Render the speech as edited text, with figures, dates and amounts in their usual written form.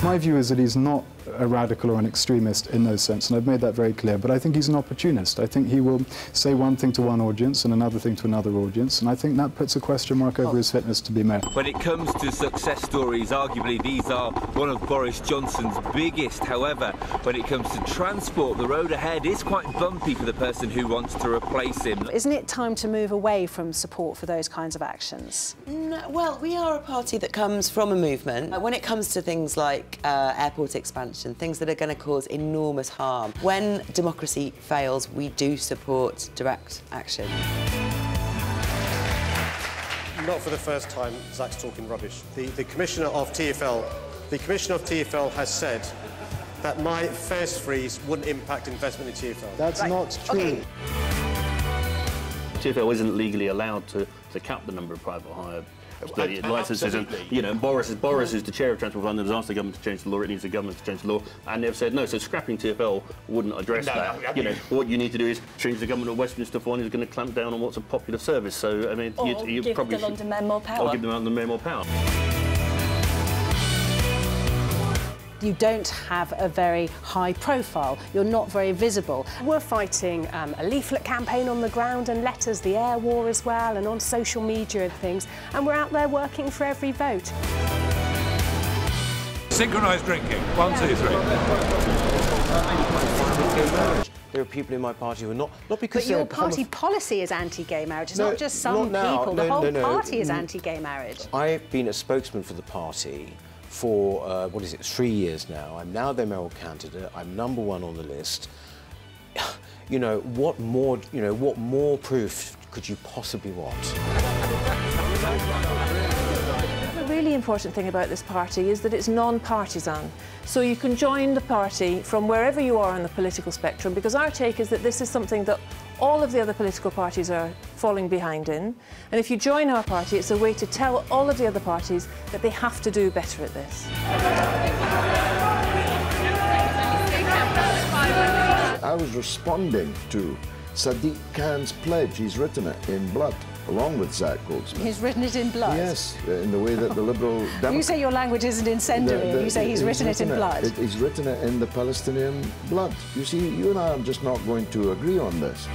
My view is that he's not a radical or an extremist in those sense, and I've made that very clear, but I think he's an opportunist. I think he will say one thing to one audience and another thing to another audience, and I think that puts a question mark over his fitness to be mayor. When it comes to success stories, arguably these are one of Boris Johnson's biggest. However, when it comes to transport, the road ahead is quite bumpy for the person who wants to replace him. Isn't it time to move away from support for those kinds of actions? No, well, we are a party that comes from a movement. When it comes to things like airport expansion, things that are going to cause enormous harm, when democracy fails, we do support direct action. Not for the first time, Zach's talking rubbish. The Commissioner of TfL has said that my fares freeze wouldn't impact investment in TfL. That's not true. Okay. TfL isn't legally allowed to cap the number of private hire licences, and you know, Boris, who's the chair of Transport Fund, has asked the government to change the law. It needs the government to change the law, and they've said no. So scrapping TfL wouldn't address that. You know, what you need to do is change the government of Westminster for one who's going to clamp down on what's a popular service. So I mean, you give probably the London Mayor more power. Or give the London Mayor more power. You don't have a very high profile, you're not very visible. We're fighting a leaflet campaign on the ground and letters, the air war as well, and on social media and things, and we're out there working for every vote. Synchronised drinking. 1, 2, 3. There are people in my party who are not because... But your party policy is anti-gay marriage. It's not just some people. The whole party is anti-gay marriage. I've been a spokesman for the party for, 3 years now. I'm now their mayoral candidate. I'm #1 on the list. You know, what more proof could you possibly want? The really important thing about this party is that it's non-partisan. So you can join the party from wherever you are on the political spectrum, because our take is that this is something that all of the other political parties are falling behind in. And if you join our party, it's a way to tell all of the other parties that they have to do better at this. I was responding to Sadiq Khan's pledge. He's written it in blood, along with Zach Goldsmith. He's written it in blood? Yes, in the way that the Liberal... You say your language isn't incendiary, you say he's written it in blood. He's written it in the Palestinian blood. You see, you and I are just not going to agree on this.